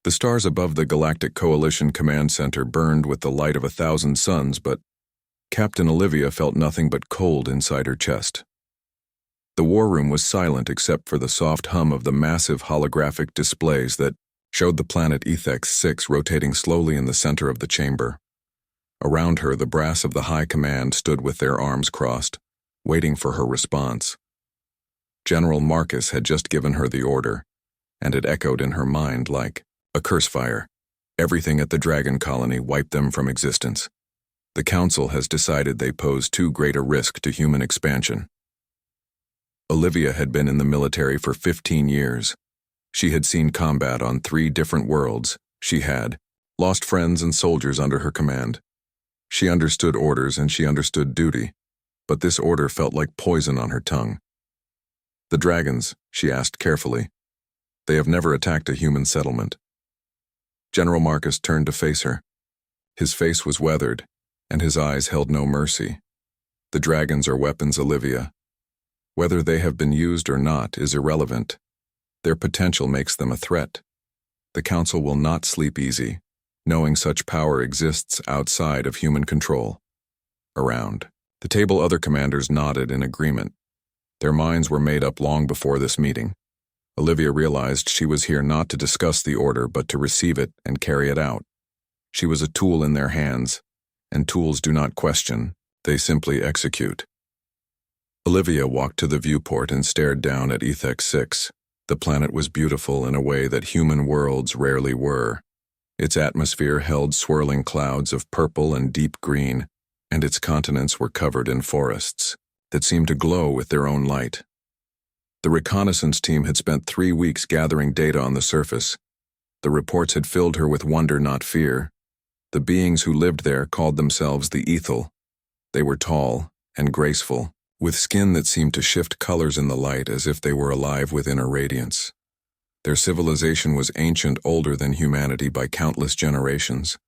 The stars above the Galactic Coalition Command Center burned with the light of 1,000 suns, but Captain Olivia felt nothing but cold inside her chest. The war room was silent except for the soft hum of the massive holographic displays that showed the planet Ethex 6 rotating slowly in the center of the chamber. Around her, the brass of the High Command stood with their arms crossed, waiting for her response. General Marcus had just given her the order, and it echoed in her mind like a curse fire. Everything at the Dragon Colony wiped them from existence. The Council has decided they pose too great a risk to human expansion. Olivia had been in the military for 15 years. She had seen combat on 3 different worlds. She had lost friends and soldiers under her command. She understood orders and she understood duty, but this order felt like poison on her tongue. The dragons, she asked carefully. They have never attacked a human settlement. General Marcus turned to face her. His face was weathered, and his eyes held no mercy. The dragons are weapons, Olivia. Whether they have been used or not is irrelevant. Their potential makes them a threat. The Council will not sleep easy, knowing such power exists outside of human control. Around the table, other commanders nodded in agreement. Their minds were made up long before this meeting. Olivia realized she was here not to discuss the order but to receive it and carry it out. She was a tool in their hands, and tools do not question, they simply execute. Olivia walked to the viewport and stared down at Ethex 6. The planet was beautiful in a way that human worlds rarely were. Its atmosphere held swirling clouds of purple and deep green, and its continents were covered in forests that seemed to glow with their own light. The reconnaissance team had spent 3 weeks gathering data on the surface. The reports had filled her with wonder, not fear. The beings who lived there called themselves the Ethel. They were tall and graceful, with skin that seemed to shift colors in the light as if they were alive within a radiance. Their civilization was ancient, older than humanity by countless generations.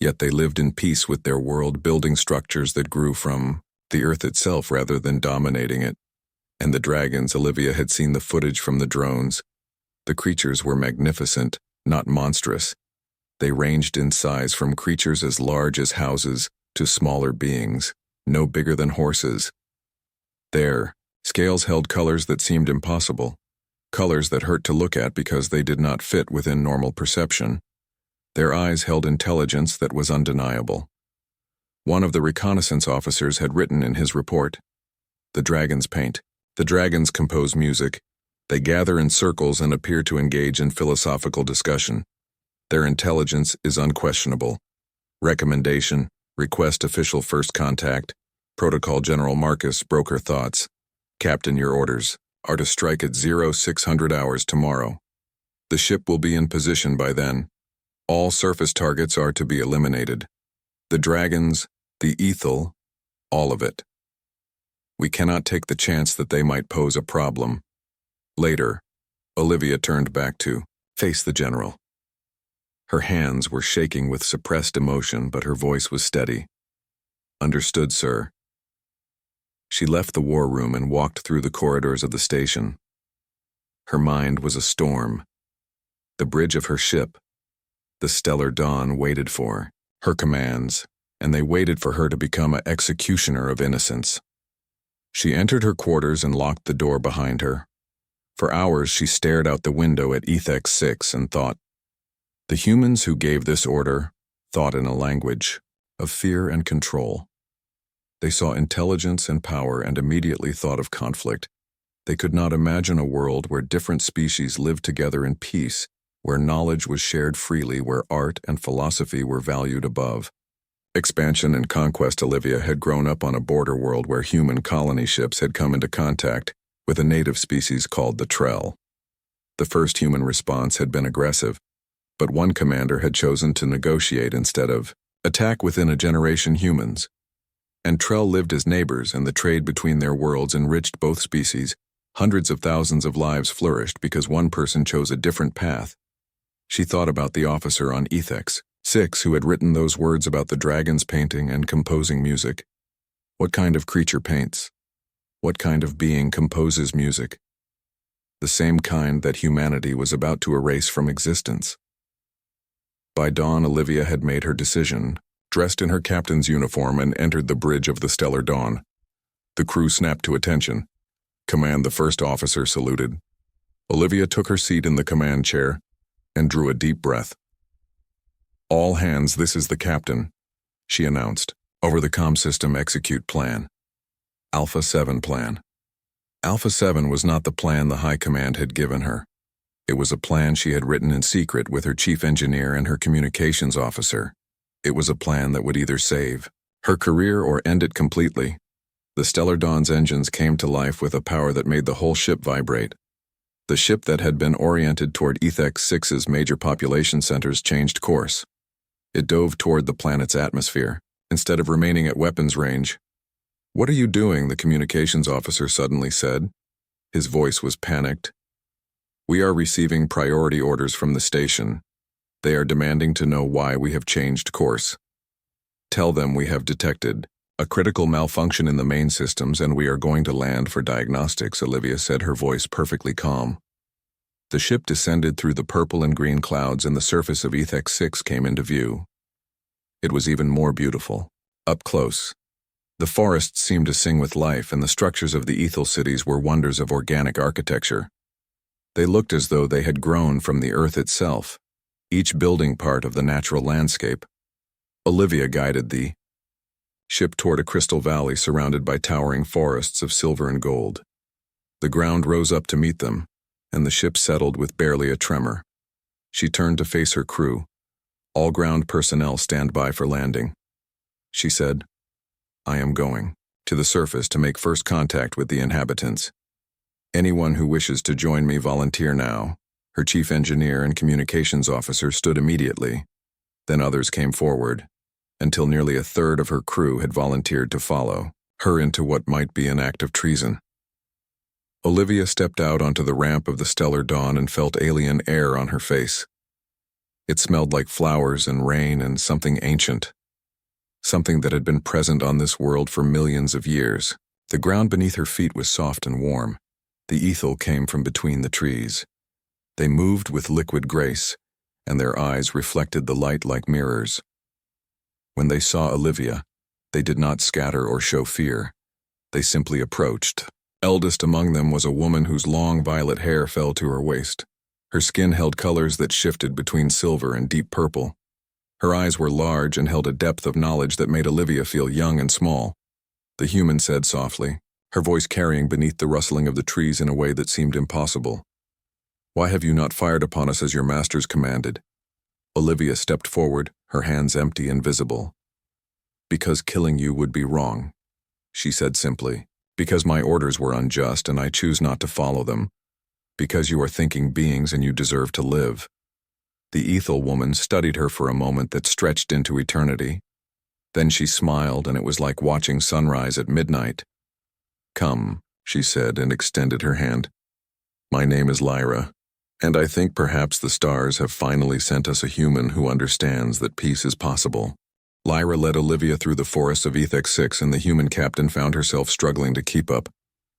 Yet they lived in peace with their world, building structures that grew from the earth itself rather than dominating it. And the dragons, Olivia had seen the footage from the drones. The creatures were magnificent, not monstrous. They ranged in size from creatures as large as houses to smaller beings, no bigger than horses. Their scales held colors that seemed impossible, colors that hurt to look at because they did not fit within normal perception. Their eyes held intelligence that was undeniable. One of the reconnaissance officers had written in his report, "The dragons paint. The dragons compose music. They gather in circles and appear to engage in philosophical discussion. Their intelligence is unquestionable. Recommendation, request official first contact. Protocol General Marcus broke her thoughts. Captain, your orders are to strike at 0600 hours tomorrow. The ship will be in position by then. All surface targets are to be eliminated. The dragons, the Ethel, all of it. We cannot take the chance that they might pose a problem." Later, Olivia turned back to face the general. Her hands were shaking with suppressed emotion, but her voice was steady. "Understood, sir." She left the war room and walked through the corridors of the station. Her mind was a storm. The bridge of her ship, the stellar dawn, waited for her commands, and they waited for her to become an executioner of innocence. She entered her quarters and locked the door behind her. For hours she stared out the window at Ethex 6 and thought. The humans who gave this order thought in a language of fear and control. They saw intelligence and power and immediately thought of conflict. They could not imagine a world where different species lived together in peace, where knowledge was shared freely, where art and philosophy were valued above. Expansion and conquest. Olivia had grown up on a border world where human colony ships had come into contact with a native species called the Trell. The first human response had been aggressive, but one commander had chosen to negotiate instead of attack. Within a generation, humans and Trell lived as neighbors, and the trade between their worlds enriched both species. Hundreds of thousands of lives flourished because one person chose a different path. She thought about the officer on Ethex 6 who had written those words about the dragons painting and composing music. What kind of creature paints? What kind of being composes music? The same kind that humanity was about to erase from existence. By dawn, Olivia had made her decision, dressed in her captain's uniform, and entered the bridge of the Stellar Dawn. The crew snapped to attention. Command, the first officer saluted. Olivia took her seat in the command chair and drew a deep breath. "All hands, this is the captain," she announced. "Over the comm system, execute plan. Alpha 7 plan." Alpha 7 was not the plan the High Command had given her. It was a plan she had written in secret with her chief engineer and her communications officer. It was a plan that would either save her career or end it completely. The Stellar Dawn's engines came to life with a power that made the whole ship vibrate. The ship that had been oriented toward Ethek 6's major population centers changed course. It dove toward the planet's atmosphere, instead of remaining at weapons range. "What are you doing?" the communications officer suddenly said. His voice was panicked. "We are receiving priority orders from the station. They are demanding to know why we have changed course. Tell them we have detected a critical malfunction in the main systems and we are going to land for diagnostics," Olivia said, her voice perfectly calm. The ship descended through the purple and green clouds and the surface of Ethek 6 came into view. It was even more beautiful, up close. The forests seemed to sing with life and the structures of the Ethel cities were wonders of organic architecture. They looked as though they had grown from the earth itself, each building part of the natural landscape. Olivia guided the ship toward a crystal valley surrounded by towering forests of silver and gold. The ground rose up to meet them, and the ship settled with barely a tremor. She turned to face her crew. "All ground personnel stand by for landing," she said. "I am going to the surface to make first contact with the inhabitants. Anyone who wishes to join me volunteer now." Her chief engineer and communications officer stood immediately. Then others came forward, until nearly a third of her crew had volunteered to follow her into what might be an act of treason. Olivia stepped out onto the ramp of the Stellar Dawn and felt alien air on her face. It smelled like flowers and rain and something ancient, something that had been present on this world for millions of years. The ground beneath her feet was soft and warm. The ethel came from between the trees. They moved with liquid grace, and their eyes reflected the light like mirrors. When they saw Olivia, they did not scatter or show fear. They simply approached. Eldest among them was a woman whose long violet hair fell to her waist. Her skin held colors that shifted between silver and deep purple. Her eyes were large and held a depth of knowledge that made Olivia feel young and small. The human said softly, her voice carrying beneath the rustling of the trees in a way that seemed impossible. "Why have you not fired upon us as your masters commanded?" Olivia stepped forward, her hands empty and visible. "Because killing you would be wrong," she said simply. "Because my orders were unjust and I choose not to follow them. Because you are thinking beings and you deserve to live." The ethel woman studied her for a moment that stretched into eternity. Then she smiled, and it was like watching sunrise at midnight. "Come," she said, and extended her hand. "My name is Lyra, and I think perhaps the stars have finally sent us a human who understands that peace is possible." Lyra led Olivia through the forests of Ethek 6, and the human captain found herself struggling to keep up,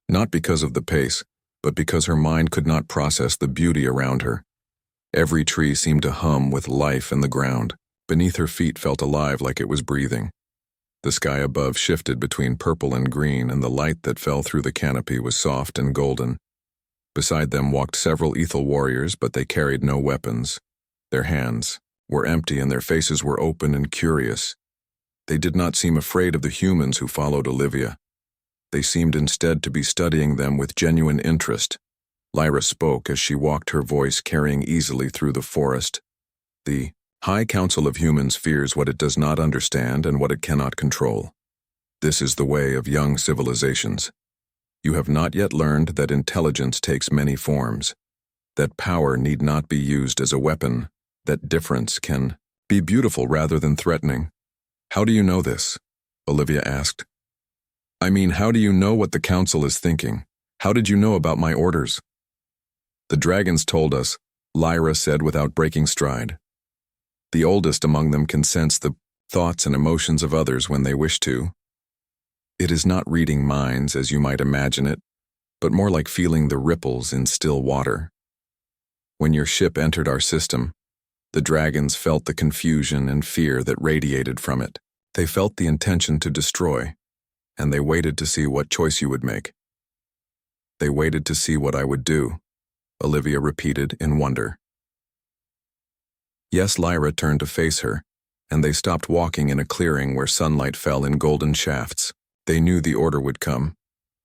not because of the pace, but because her mind could not process the beauty around her. Every tree seemed to hum with life, and the ground beneath her feet felt alive like it was breathing. The sky above shifted between purple and green, and the light that fell through the canopy was soft and golden. Beside them walked several ethel warriors, but they carried no weapons. Their hands were empty and their faces were open and curious. They did not seem afraid of the humans who followed Olivia. They seemed instead to be studying them with genuine interest. Lyra spoke as she walked, her voice carrying easily through the forest. "The High Council of Humans fears what it does not understand and what it cannot control. This is the way of young civilizations. You have not yet learned that intelligence takes many forms, that power need not be used as a weapon, that difference can be beautiful rather than threatening." "How do you know this?" Olivia asked. "I mean, how do you know what the council is thinking? How did you know about my orders?" "The dragons told us," Lyra said without breaking stride. "The oldest among them can sense the thoughts and emotions of others when they wish to. It is not reading minds as you might imagine it, but more like feeling the ripples in still water. When your ship entered our system, The dragons felt the confusion and fear that radiated from it. They felt the intention to destroy, and they waited to see what choice you would make. They waited to see what I would do, Olivia repeated in wonder. Yes, Lyra turned to face her, and they stopped walking in a clearing where sunlight fell in golden shafts. They knew the order would come.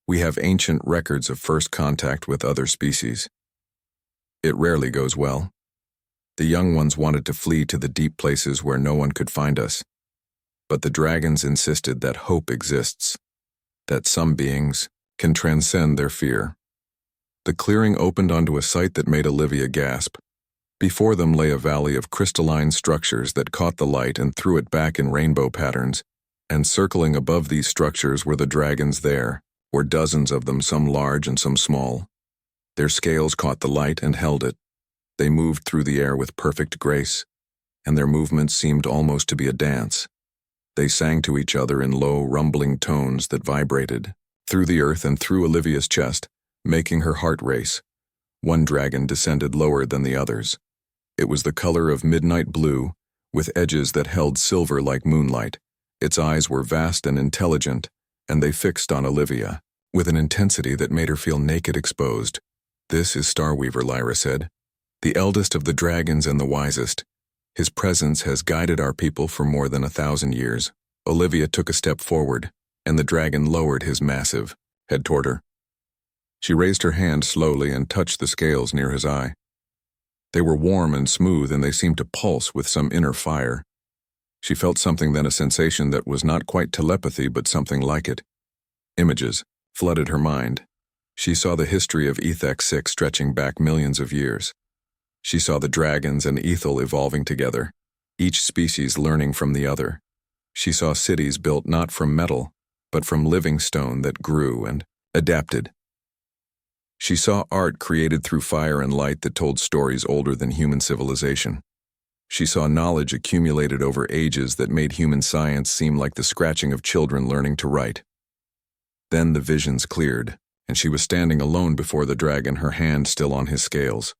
We have ancient records of first contact with other species. It rarely goes well. The young ones wanted to flee to the deep places where no one could find us. But the dragons insisted that hope exists, that some beings can transcend their fear. The clearing opened onto a sight that made Olivia gasp. Before them lay a valley of crystalline structures that caught the light and threw it back in rainbow patterns, and circling above these structures were the dragons. There were dozens of them, some large and some small. Their scales caught the light and held it. They moved through the air with perfect grace, and their movements seemed almost to be a dance. They sang to each other in low, rumbling tones that vibrated through the earth and through Olivia's chest, making her heart race. One dragon descended lower than the others. It was the color of midnight blue, with edges that held silver like moonlight. Its eyes were vast and intelligent, and they fixed on Olivia, with an intensity that made her feel naked, exposed. "This is Starweaver," Lyra said, "the eldest of the dragons and the wisest. His presence has guided our people for more than 1,000 years. Olivia took a step forward, and the dragon lowered his massive head toward her. She raised her hand slowly and touched the scales near his eye. They were warm and smooth, and they seemed to pulse with some inner fire. She felt something then, a sensation that was not quite telepathy, but something like it. Images flooded her mind. She saw the history of Ethek-6 stretching back millions of years. She saw the dragons and Ethel evolving together, each species learning from the other. She saw cities built not from metal, but from living stone that grew and adapted. She saw art created through fire and light that told stories older than human civilization. She saw knowledge accumulated over ages that made human science seem like the scratching of children learning to write. Then the visions cleared, and she was standing alone before the dragon, her hand still on his scales.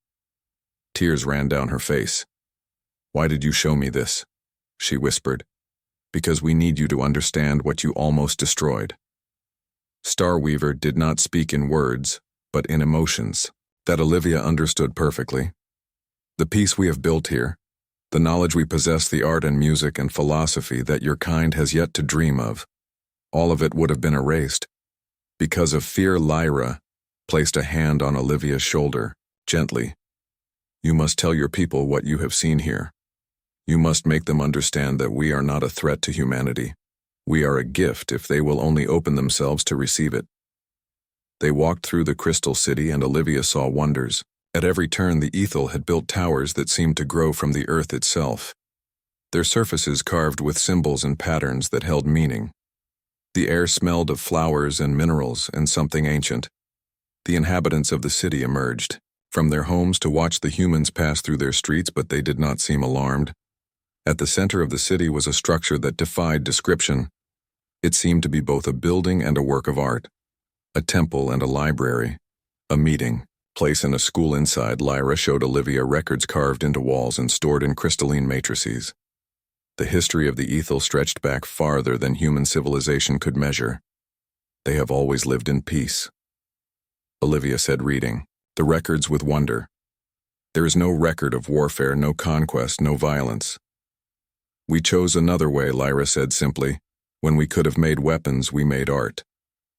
Tears ran down her face. "Why did you show me this?" she whispered. "Because we need you to understand what you almost destroyed." Starweaver did not speak in words, but in emotions, that Olivia understood perfectly. "The peace we have built here, the knowledge we possess, the art and music and philosophy that your kind has yet to dream of, all of it would have been erased. Because of fear." Lyra placed a hand on Olivia's shoulder, gently. "You must tell your people what you have seen here. You must make them understand that we are not a threat to humanity. We are a gift if they will only open themselves to receive it." They walked through the crystal city, and Olivia saw wonders. At every turn, the Ethel had built towers that seemed to grow from the earth itself, their surfaces carved with symbols and patterns that held meaning. The air smelled of flowers and minerals and something ancient. The inhabitants of the city emerged from their homes to watch the humans pass through their streets, but they did not seem alarmed. At the center of the city was a structure that defied description. It seemed to be both a building and a work of art, a temple and a library, a meeting place and a school inside. Lyra showed Olivia records carved into walls and stored in crystalline matrices. The history of the Ethel stretched back farther than human civilization could measure. "They have always lived in peace," Olivia said, reading the records with wonder. "There is no record of warfare, no conquest, no violence." "We chose another way," Lyra said simply. "When we could have made weapons, we made art.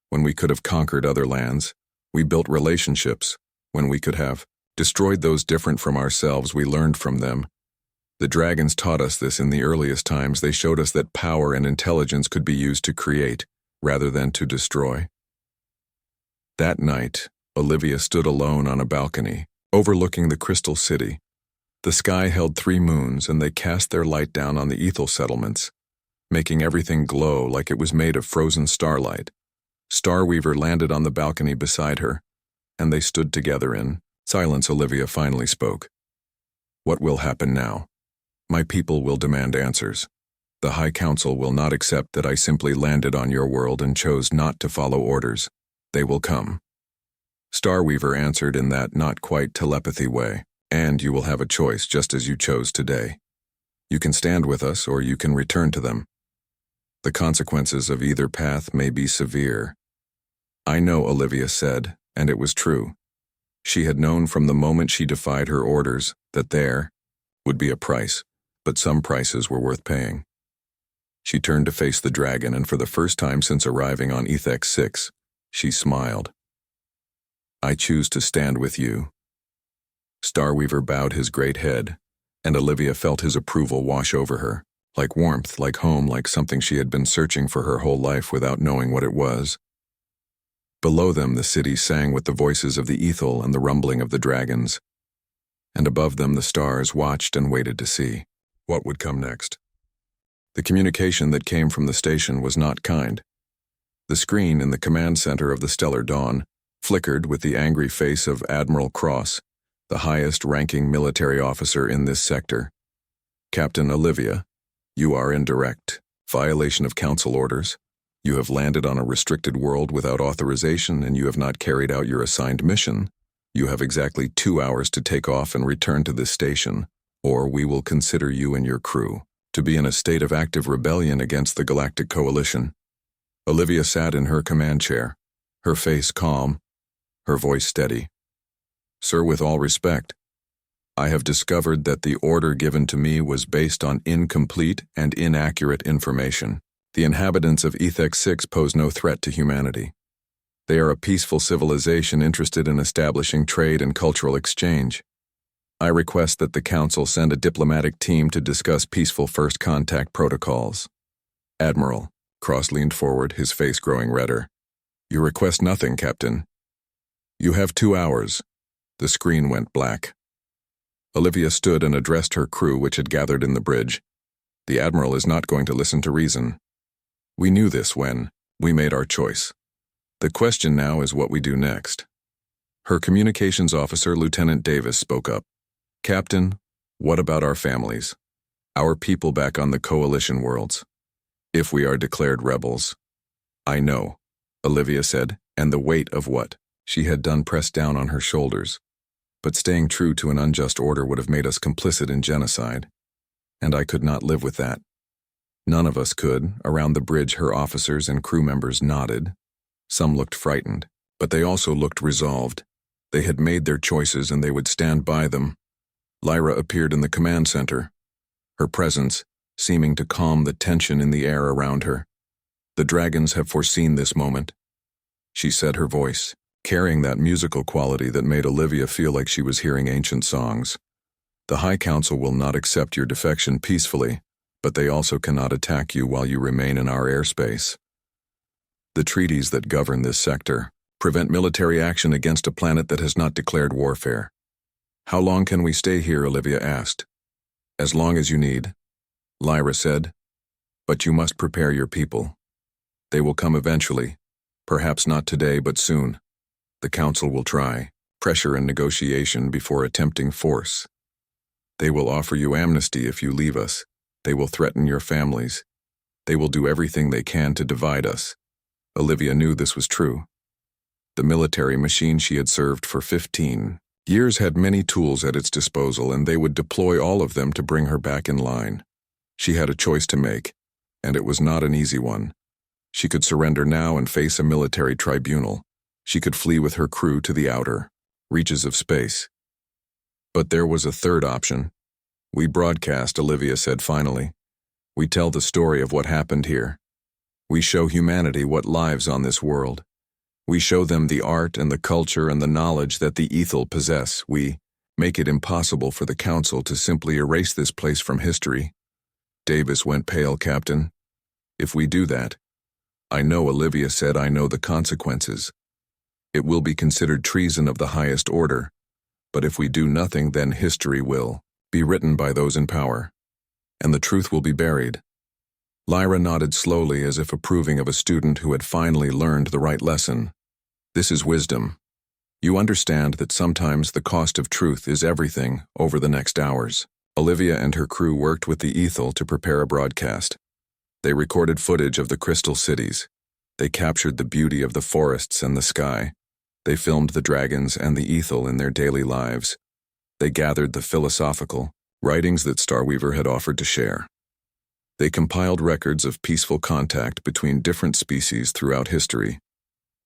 When we could have conquered other lands, we built relationships. When we could have destroyed those different from ourselves, we learned from them. The dragons taught us this in the earliest times. They showed us that power and intelligence could be used to create, rather than to destroy." That night, Olivia stood alone on a balcony, overlooking the crystal city. The sky held 3 moons, and they cast their light down on the Ethel settlements, making everything glow like it was made of frozen starlight. Starweaver landed on the balcony beside her, and they stood together in silence. Olivia finally spoke. "What will happen now? My people will demand answers. The High Council will not accept that I simply landed on your world and chose not to follow orders. They will come." Starweaver answered in that not quite telepathy way. And you will have a choice just as you chose today. You can stand with us or you can return to them. The consequences of either path may be severe. I know, Olivia said, and it was true. She had known from the moment she defied her orders that there would be a price, but some prices were worth paying. She turned to face the dragon, and for the first time since arriving on Ethek 6, she smiled. I choose to stand with you. Starweaver bowed his great head, and Olivia felt his approval wash over her, like warmth, like home, like something she had been searching for her whole life without knowing what it was. Below them the city sang with the voices of the Ethel and the rumbling of the dragons, and above them the stars watched and waited to see what would come next. The communication that came from the station was not kind. The screen in the command center of the Stellar Dawn flickered with the angry face of Admiral Cross, the highest-ranking military officer in this sector. Captain Olivia, you are in direct violation of council orders. You have landed on a restricted world without authorization, and you have not carried out your assigned mission. You have exactly 2 hours to take off and return to this station, or we will consider you and your crew to be in a state of active rebellion against the Galactic Coalition. Olivia sat in her command chair, her face calm, her voice steady. Sir, with all respect, I have discovered that the order given to me was based on incomplete and inaccurate information. The inhabitants of Ethek 6 pose no threat to humanity. They are a peaceful civilization interested in establishing trade and cultural exchange. I request that the Council send a diplomatic team to discuss peaceful first contact protocols. Admiral Cross leaned forward, his face growing redder. You request nothing, Captain. You have 2 hours. The screen went black. Olivia stood and addressed her crew, which had gathered in the bridge. The Admiral is not going to listen to reason. We knew this when we made our choice. The question now is what we do next. Her communications officer, Lieutenant Davis, spoke up. Captain, what about our families? Our people back on the Coalition worlds? If we are declared rebels? I know, Olivia said, and the weight of what she had done pressed down on her shoulders. But staying true to an unjust order would have made us complicit in genocide. And I could not live with that. None of us could. Around the bridge, her officers and crew members nodded. Some looked frightened, but they also looked resolved. They had made their choices and they would stand by them. Lyra appeared in the command center, her presence seeming to calm the tension in the air around her. The dragons have foreseen this moment, she said, her voice carrying that musical quality that made Olivia feel like she was hearing ancient songs. The High Council will not accept your defection peacefully, but they also cannot attack you while you remain in our airspace. The treaties that govern this sector prevent military action against a planet that has not declared warfare. How long can we stay here, Olivia asked. As long as you need, Lyra said. But you must prepare your people. They will come eventually, perhaps not today, but soon. The Council will try pressure and negotiation before attempting force. They will offer you amnesty if you leave us. They will threaten your families. They will do everything they can to divide us. Olivia knew this was true. The military machine she had served for 15 years had many tools at its disposal, and they would deploy all of them to bring her back in line. She had a choice to make, and it was not an easy one. She could surrender now and face a military tribunal. She could flee with her crew to the outer reaches of space. But there was a third option. We broadcast, Olivia said finally. We tell the story of what happened here. We show humanity what lives on this world. We show them the art and the culture and the knowledge that the Ethel possess. We make it impossible for the Council to simply erase this place from history. Davis went pale, Captain. If we do that, I know, Olivia said, I know the consequences. It will be considered treason of the highest order. But if we do nothing, then history will be written by those in power, and the truth will be buried. Lyra nodded slowly as if approving of a student who had finally learned the right lesson. This is wisdom. You understand that sometimes the cost of truth is everything over the next hours. Olivia and her crew worked with the Ethel to prepare a broadcast. They recorded footage of the crystal cities. They captured the beauty of the forests and the sky. They filmed the dragons and the Ethel in their daily lives. They gathered the philosophical writings that Starweaver had offered to share. They compiled records of peaceful contact between different species throughout history,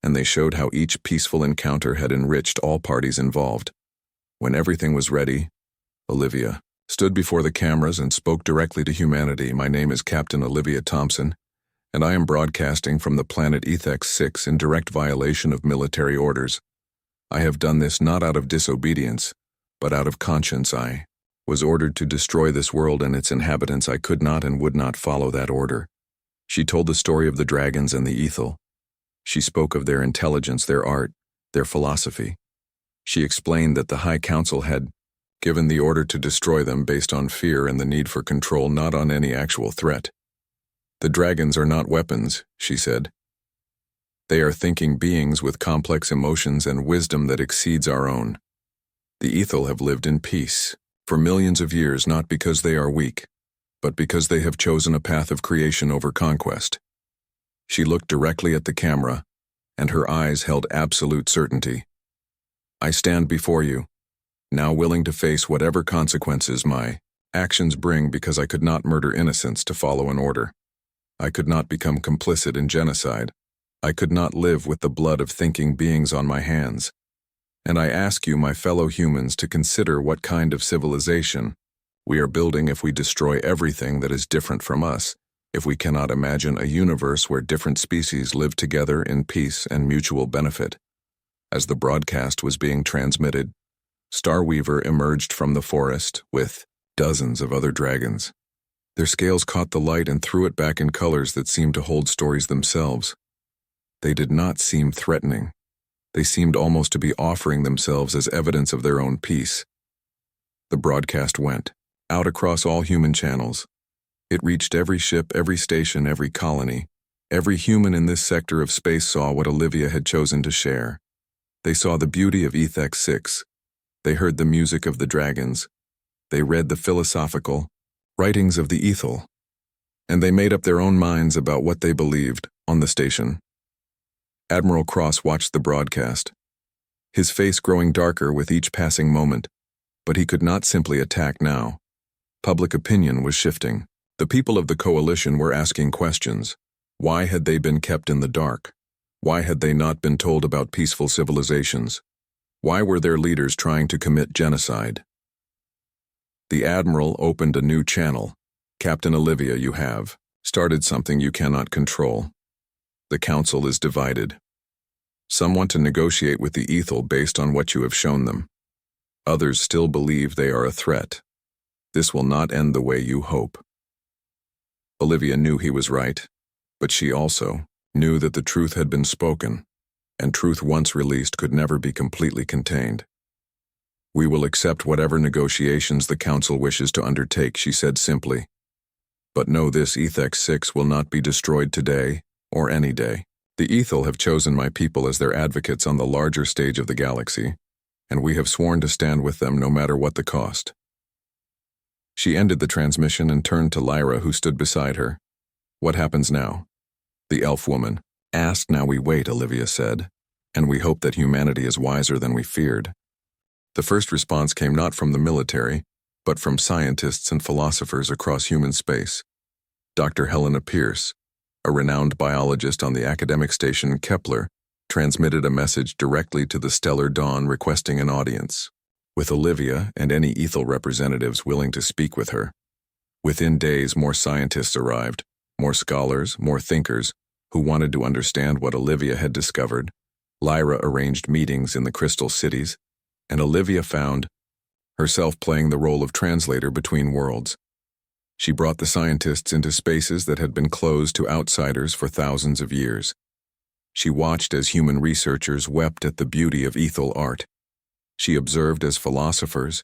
and they showed how each peaceful encounter had enriched all parties involved. When everything was ready, Olivia stood before the cameras and spoke directly to humanity. "My name is Captain Olivia Thompson, and I am broadcasting from the planet HFY in direct violation of military orders. I have done this not out of disobedience, but out of conscience. I was ordered to destroy this world and its inhabitants. I could not and would not follow that order." She told the story of the dragons and the Ethel. She spoke of their intelligence, their art, their philosophy. She explained that the High Council had given the order to destroy them based on fear and the need for control, not on any actual threat. "The dragons are not weapons," she said. "They are thinking beings with complex emotions and wisdom that exceeds our own. The Ethel have lived in peace for millions of years, not because they are weak, but because they have chosen a path of creation over conquest." She looked directly at the camera, and her eyes held absolute certainty. "I stand before you, now willing to face whatever consequences my actions bring, because I could not murder innocents to follow an order. I could not become complicit in genocide. I could not live with the blood of thinking beings on my hands. And I ask you, my fellow humans, to consider what kind of civilization we are building if we destroy everything that is different from us, if we cannot imagine a universe where different species live together in peace and mutual benefit." As the broadcast was being transmitted, Starweaver emerged from the forest with dozens of other dragons. Their scales caught the light and threw it back in colors that seemed to hold stories themselves. They did not seem threatening. They seemed almost to be offering themselves as evidence of their own peace. The broadcast went out across all human channels. It reached every ship, every station, every colony. Every human in this sector of space saw what Olivia had chosen to share. They saw the beauty of HFY. They heard the music of the dragons. They read the philosophical writings of the Ethel. And they made up their own minds about what they believed on the station. Admiral Cross watched the broadcast, his face growing darker with each passing moment, but he could not simply attack now. Public opinion was shifting. The people of the coalition were asking questions. Why had they been kept in the dark? Why had they not been told about peaceful civilizations? Why were their leaders trying to commit genocide? The Admiral opened a new channel. "Captain Olivia, you have started something you cannot control. The Council is divided. Some want to negotiate with the Ethel based on what you have shown them. Others still believe they are a threat. This will not end the way you hope." Olivia knew he was right, but she also knew that the truth had been spoken, and truth once released could never be completely contained. "We will accept whatever negotiations the Council wishes to undertake," she said simply. "But know this, HFY will not be destroyed today or any day. The Ethel have chosen my people as their advocates on the larger stage of the galaxy, and we have sworn to stand with them no matter what the cost." She ended the transmission and turned to Lyra, who stood beside her. "What happens now?" the elf woman asked. "Now we wait," Olivia said, "and we hope that humanity is wiser than we feared." The first response came not from the military, but from scientists and philosophers across human space. Dr. Helena Pierce, a renowned biologist on the academic station Kepler, transmitted a message directly to the Stellar Dawn requesting an audience with Olivia and any Ethel representatives willing to speak with her. Within days, more scientists arrived, more scholars, more thinkers, who wanted to understand what Olivia had discovered. Lyra arranged meetings in the Crystal Cities, and Olivia found herself playing the role of translator between worlds. She brought the scientists into spaces that had been closed to outsiders for thousands of years. She watched as human researchers wept at the beauty of Ethel art. She observed as philosophers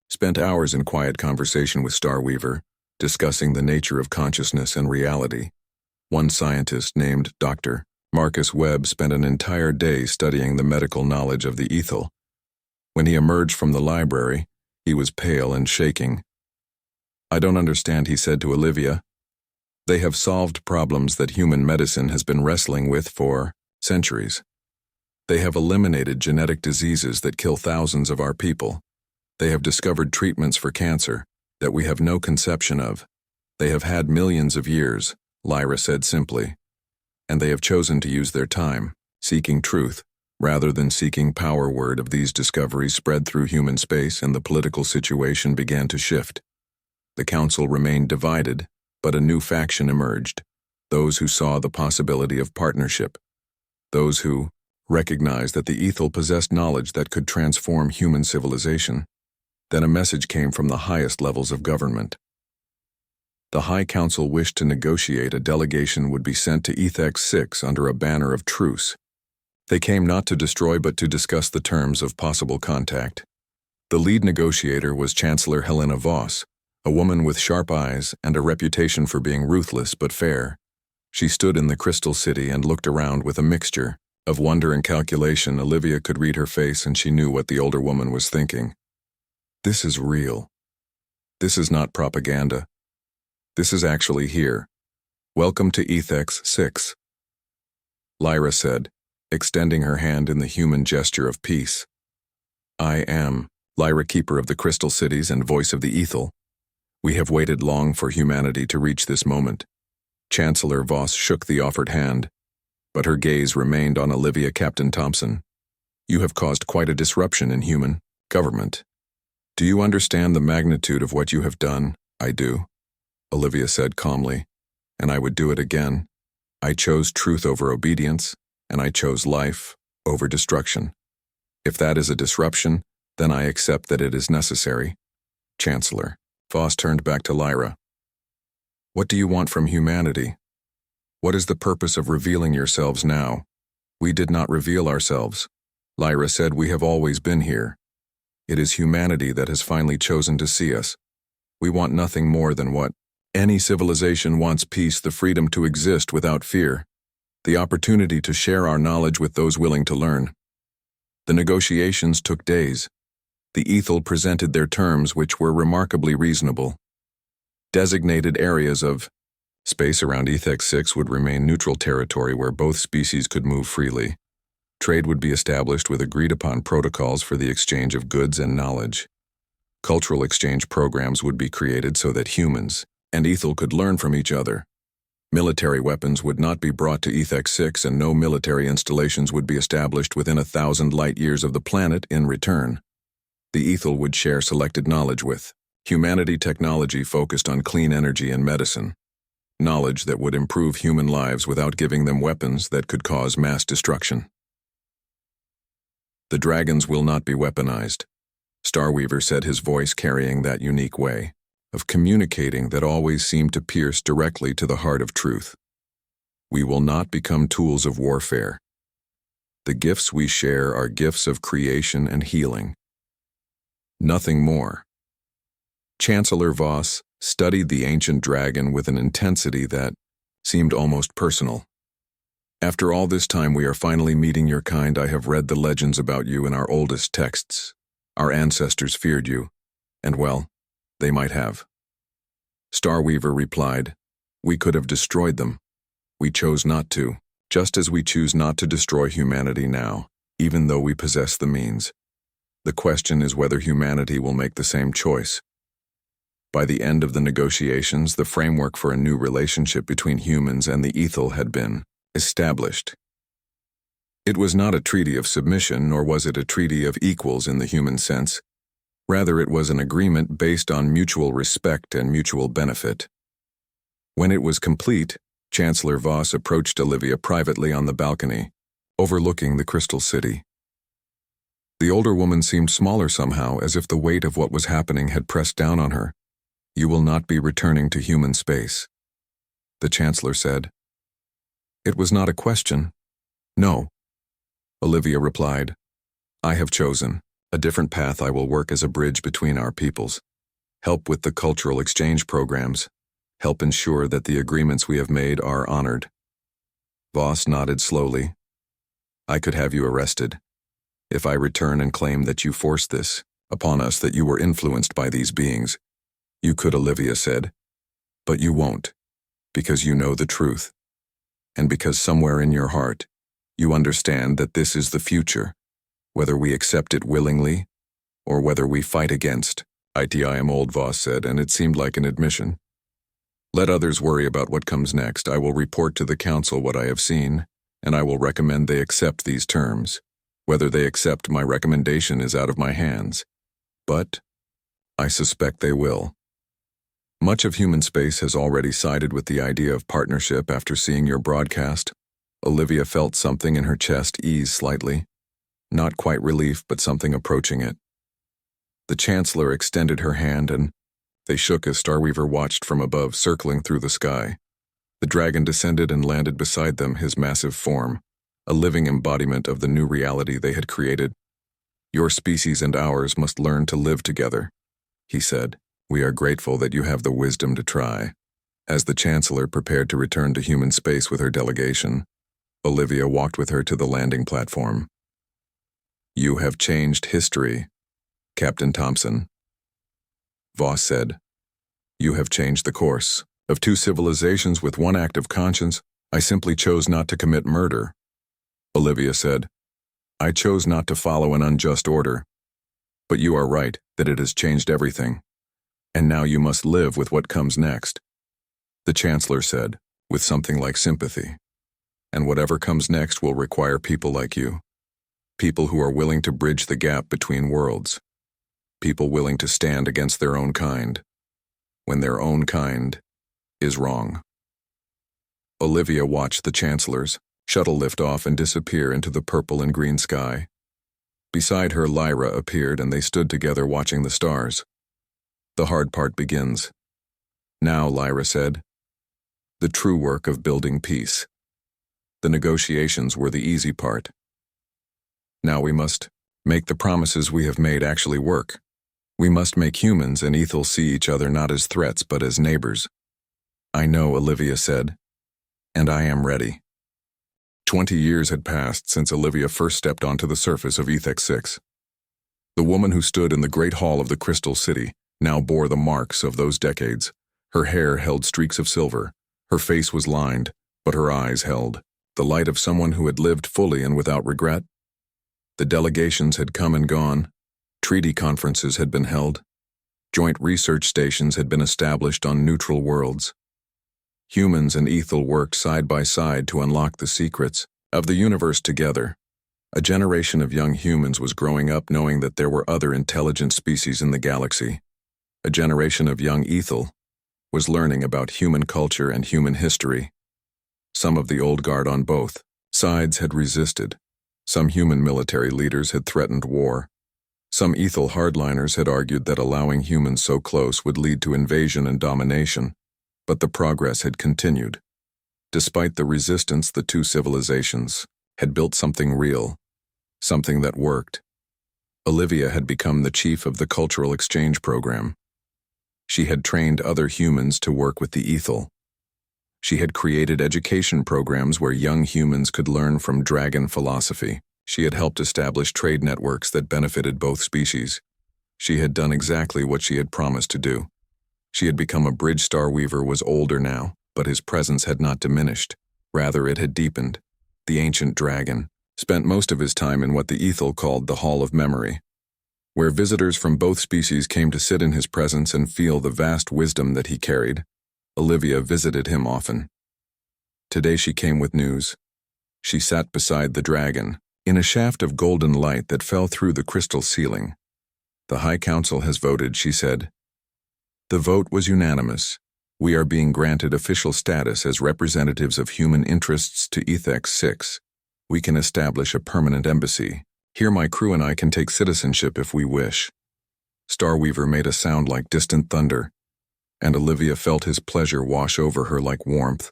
spent hours in quiet conversation with Starweaver, discussing the nature of consciousness and reality. One scientist named Dr. Marcus Webb spent an entire day studying the medical knowledge of the Ethel. When he emerged from the library, he was pale and shaking. "I don't understand," he said to Olivia. "They have solved problems that human medicine has been wrestling with for centuries. They have eliminated genetic diseases that kill thousands of our people. They have discovered treatments for cancer that we have no conception of. They have had millions of years, Lyra said simply, and they have chosen to use their time, seeking truth, rather than seeking power. Word of these discoveries spread through human space and the political situation began to shift. The council remained divided, but a new faction emerged, those who saw the possibility of partnership, those who recognized that the Ethel possessed knowledge that could transform human civilization. Then a message came from the highest levels of government. The High Council wished to negotiate. A delegation would be sent to HFY under a banner of truce. They came not to destroy but to discuss the terms of possible contact. The lead negotiator was Chancellor Helena Voss, a woman with sharp eyes and a reputation for being ruthless but fair. She stood in the Crystal City and looked around with a mixture of wonder and calculation. Olivia could read her face and she knew what the older woman was thinking. This is real. This is not propaganda. This is actually here. Welcome to HFY. Lyra said, extending her hand in the human gesture of peace. I am Lyra, keeper of the Crystal Cities and voice of the Ethel. We have waited long for humanity to reach this moment. Chancellor Voss shook the offered hand, but her gaze remained on Olivia. Captain Thompson, you have caused quite a disruption in human government. Do you understand the magnitude of what you have done? I do, Olivia said calmly, and I would do it again. I chose truth over obedience, and I chose life over destruction. If that is a disruption, then I accept that it is necessary. Chancellor Voss turned back to Lyra. What do you want from humanity? What is the purpose of revealing yourselves now? We did not reveal ourselves. Lyra said, we have always been here. It is humanity that has finally chosen to see us. We want nothing more than what any civilization wants: peace, the freedom to exist without fear, the opportunity to share our knowledge with those willing to learn. The negotiations took days. The Ethel presented their terms, which were remarkably reasonable. Designated areas of space around HFY would remain neutral territory where both species could move freely. Trade would be established with agreed-upon protocols for the exchange of goods and knowledge. Cultural exchange programs would be created so that humans and Ethel could learn from each other. Military weapons would not be brought to HFY, and no military installations would be established within 1,000 light-years of the planet in return. The Ethel would share selected knowledge with humanity, technology focused on clean energy and medicine, knowledge that would improve human lives without giving them weapons that could cause mass destruction. The dragons will not be weaponized, Starweaver said, his voice carrying that unique way of communicating that always seemed to pierce directly to the heart of truth. We will not become tools of warfare. The gifts we share are gifts of creation and healing. Nothing more. Chancellor Voss studied the ancient dragon with an intensity that seemed almost personal. After all this time, we are finally meeting your kind. I have read the legends about you in our oldest texts. Our ancestors feared you, and well, they might have. Starweaver replied, we could have destroyed them. We chose not to, just as we choose not to destroy humanity now, even though we possess the means. The question is whether humanity will make the same choice. By the end of the negotiations, the framework for a new relationship between humans and the Ethel had been established. It was not a treaty of submission, nor was it a treaty of equals in the human sense. Rather, it was an agreement based on mutual respect and mutual benefit. When it was complete, Chancellor Voss approached Olivia privately on the balcony, overlooking the Crystal City. The older woman seemed smaller somehow, as if the weight of what was happening had pressed down on her. You will not be returning to human space, the Chancellor said. It was not a question. No, Olivia replied. I have chosen a different path. I will work as a bridge between our peoples, help with the cultural exchange programs, help ensure that the agreements we have made are honored. Voss nodded slowly. I could have you arrested. If I return and claim that you forced this upon us, that you were influenced by these beings, you could, Olivia said. But you won't, because you know the truth. And because somewhere in your heart, you understand that this is the future, whether we accept it willingly or whether we fight against. I'm old, Voss said, and it seemed like an admission. Let others worry about what comes next. I will report to the council what I have seen, and I will recommend they accept these terms. Whether they accept my recommendation is out of my hands. But I suspect they will. Much of human space has already sided with the idea of partnership after seeing your broadcast. Olivia felt something in her chest ease slightly. Not quite relief, but something approaching it. The Chancellor extended her hand and they shook as Starweaver watched from above, circling through the sky. The dragon descended and landed beside them, his massive form, a living embodiment of the new reality they had created. Your species and ours must learn to live together, he said. We are grateful that you have the wisdom to try. As the Chancellor prepared to return to human space with her delegation, Olivia walked with her to the landing platform. You have changed history, Captain Thompson. Voss said. You have changed the course of two civilizations with one act of conscience. I simply chose not to commit murder. Olivia said. I chose not to follow an unjust order. But you are right that it has changed everything. And now you must live with what comes next. The Chancellor said, with something like sympathy. And whatever comes next will require people like you. People who are willing to bridge the gap between worlds. People willing to stand against their own kind, when their own kind is wrong. Olivia watched the Chancellor's shuttle lift off and disappear into the purple and green sky. Beside her, Lyra appeared, and they stood together watching the stars. The hard part begins. Now, Lyra said, the true work of building peace. The negotiations were the easy part. Now we must make the promises we have made actually work. We must make humans and Ethel see each other not as threats but as neighbors. I know, Olivia said, and I am ready. 20 years had passed since Olivia first stepped onto the surface of Ethek 6. The woman who stood in the great hall of the Crystal City now bore the marks of those decades. Her hair held streaks of silver, her face was lined, but her eyes held the light of someone who had lived fully and without regret. The delegations had come and gone. Treaty conferences had been held. Joint research stations had been established on neutral worlds. Humans and Ethel worked side by side to unlock the secrets of the universe together. A generation of young humans was growing up knowing that there were other intelligent species in the galaxy. A generation of young Ethel was learning about human culture and human history. Some of the old guard on both sides had resisted. Some human military leaders had threatened war. Some Ethel hardliners had argued that allowing humans so close would lead to invasion and domination, but the progress had continued. Despite the resistance, the two civilizations had built something real, something that worked. Olivia had become the chief of the cultural exchange program. She had trained other humans to work with the Ethel. She had created education programs where young humans could learn from dragon philosophy. She had helped establish trade networks that benefited both species. She had done exactly what she had promised to do. She had become a bridge. Starweaver was older now, but his presence had not diminished. Rather, it had deepened. The ancient dragon spent most of his time in what the Ethel called the Hall of Memory, where visitors from both species came to sit in his presence and feel the vast wisdom that he carried. Olivia visited him often. Today she came with news. She sat beside the dragon, in a shaft of golden light that fell through the crystal ceiling. The High Council has voted, she said. The vote was unanimous. We are being granted official status as representatives of human interests to Ethek 6. We can establish a permanent embassy. Here my crew and I can take citizenship if we wish. Starweaver made a sound like distant thunder, and Olivia felt his pleasure wash over her like warmth.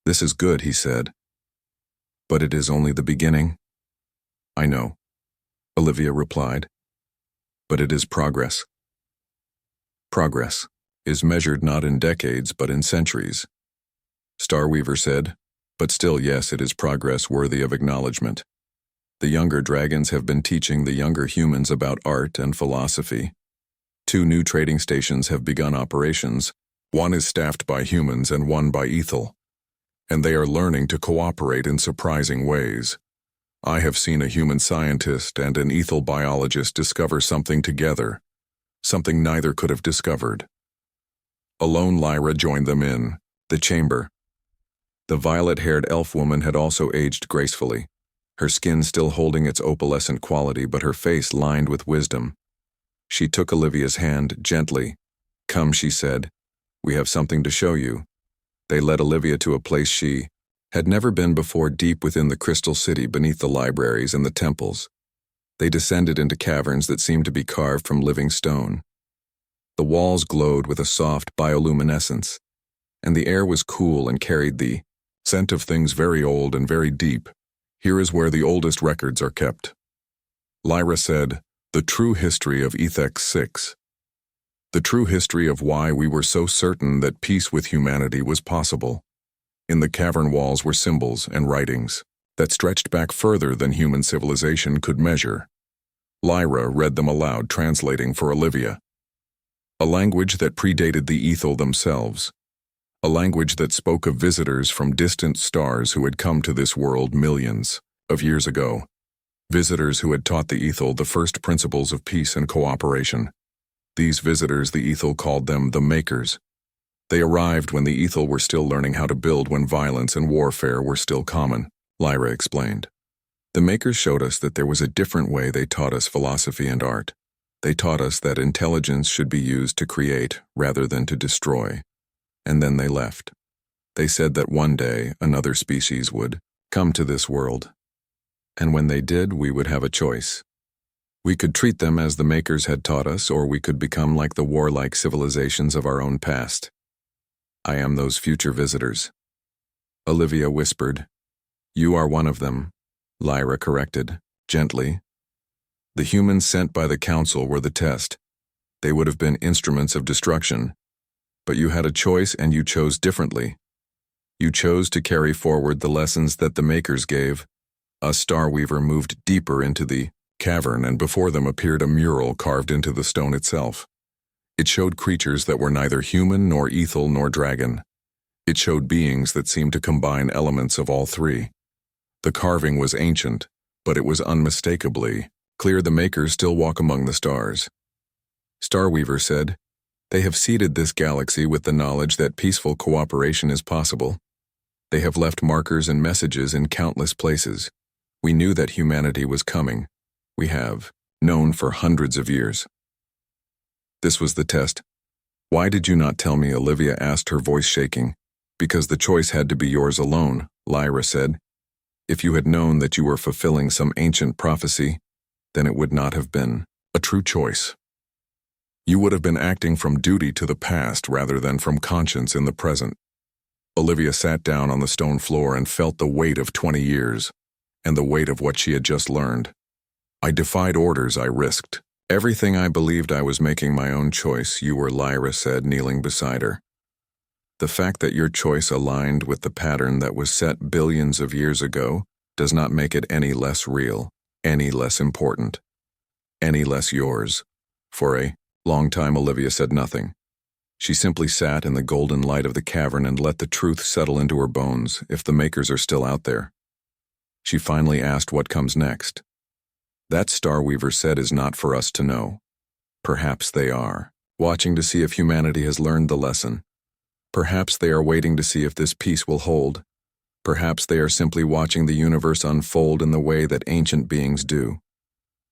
This is good, he said. But it is only the beginning. I know, Olivia replied. But it is progress. Progress is measured not in decades but in centuries. Starweaver said, but still, yes, it is progress worthy of acknowledgement. The younger dragons have been teaching the younger humans about art and philosophy. 2 new trading stations have begun operations. One is staffed by humans and one by Ethel, and they are learning to cooperate in surprising ways. I have seen a human scientist and an ethel biologist discover something together, something neither could have discovered. Alone, Lyra joined them in the chamber. The violet-haired elf woman had also aged gracefully, her skin still holding its opalescent quality but her face lined with wisdom. She took Olivia's hand gently. "Come," she said. "We have something to show you." They led Olivia to a place she had never been before, deep within the crystal city beneath the libraries and the temples. They descended into caverns that seemed to be carved from living stone. The walls glowed with a soft bioluminescence, and the air was cool and carried the scent of things very old and very deep. "Here is where the oldest records are kept," Lyra said. "The true history of Ethek 6. The true history of why we were so certain that peace with humanity was possible." In the cavern walls were symbols and writings that stretched back further than human civilization could measure. Lyra read them aloud, translating for Olivia. A language that predated the Ethel themselves. A language that spoke of visitors from distant stars who had come to this world millions of years ago. Visitors who had taught the Ethel the first principles of peace and cooperation. These visitors, the Ethel called them the Makers. They arrived when the Ethel were still learning how to build, when violence and warfare were still common, Lyra explained. The Makers showed us that there was a different way. They taught us philosophy and art. They taught us that intelligence should be used to create rather than to destroy. And then they left. They said that one day another species would come to this world. And when they did, we would have a choice. We could treat them as the Makers had taught us, or we could become like the warlike civilizations of our own past. I am those future visitors. Olivia whispered. You are one of them, Lyra corrected, gently. The humans sent by the Council were the test. They would have been instruments of destruction. But you had a choice and you chose differently. You chose to carry forward the lessons that the Makers gave. A Starweaver moved deeper into the cavern, and before them appeared a mural carved into the stone itself. It showed creatures that were neither human nor ethel nor dragon. It showed beings that seemed to combine elements of all three. The carving was ancient, but it was unmistakably clear the Makers still walk among the stars. Starweaver said, They have seeded this galaxy with the knowledge that peaceful cooperation is possible. They have left markers and messages in countless places. We knew that humanity was coming. We have known for hundreds of years. This was the test. Why did you not tell me? Olivia asked, her voice shaking. Because the choice had to be yours alone, Lyra said. If you had known that you were fulfilling some ancient prophecy, then it would not have been a true choice. You would have been acting from duty to the past rather than from conscience in the present. Olivia sat down on the stone floor and felt the weight of 20 years, and the weight of what she had just learned. I defied orders, I risked. Everything. I believed I was making my own choice. You were, Lyra said, kneeling beside her. The fact that your choice aligned with the pattern that was set billions of years ago does not make it any less real, any less important, any less yours. For a long time, Olivia said nothing. She simply sat in the golden light of the cavern and let the truth settle into her bones. If the Makers are still out there. She finally asked, what comes next? That, Starweaver said, is not for us to know. Perhaps they are watching to see if humanity has learned the lesson. Perhaps they are waiting to see if this peace will hold. Perhaps they are simply watching the universe unfold in the way that ancient beings do.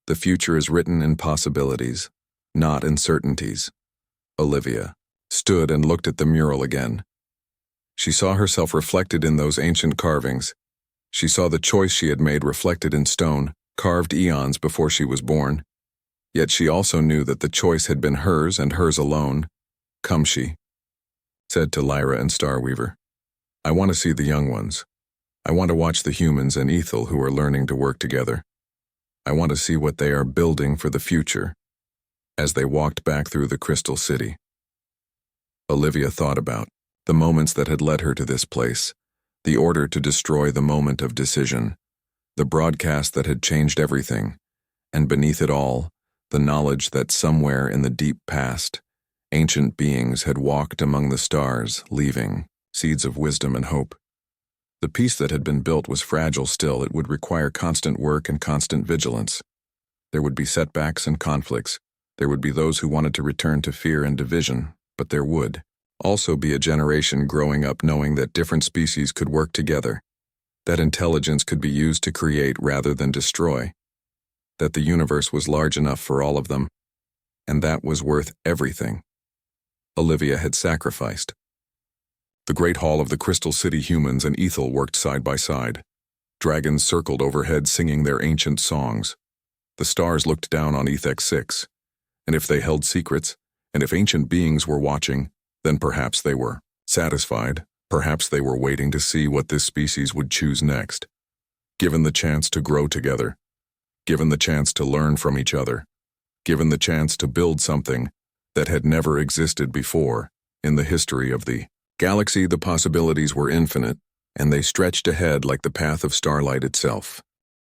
The future is written in possibilities, not in certainties. Olivia stood and looked at the mural again. She saw herself reflected in those ancient carvings. She saw the choice she had made reflected in stone, carved eons before she was born. Yet she also knew that the choice had been hers and hers alone. Come, she said to Lyra and Starweaver. I want to see the young ones. I want to watch the humans and Ethel who are learning to work together. I want to see what they are building for the future. As they walked back through the crystal city, Olivia thought about the moments that had led her to this place, the order to destroy the moment of decision, the broadcast that had changed everything, and beneath it all, the knowledge that somewhere in the deep past, ancient beings had walked among the stars, leaving seeds of wisdom and hope. The peace that had been built was fragile still. It would require constant work and constant vigilance. There would be setbacks and conflicts. There would be those who wanted to return to fear and division, but there would also be a generation growing up knowing that different species could work together, that intelligence could be used to create rather than destroy, that the universe was large enough for all of them, and that was worth everything. Olivia had sacrificed. The great hall of the Crystal City humans and Ethel worked side by side. Dragons circled overhead singing their ancient songs. The stars looked down on Ethek 6, and if they held secrets, and if ancient beings were watching, then perhaps they were satisfied, perhaps they were waiting to see what this species would choose next. Given the chance to grow together, given the chance to learn from each other, given the chance to build something that had never existed before in the history of the galaxy, the possibilities were infinite, and they stretched ahead like the path of starlight itself.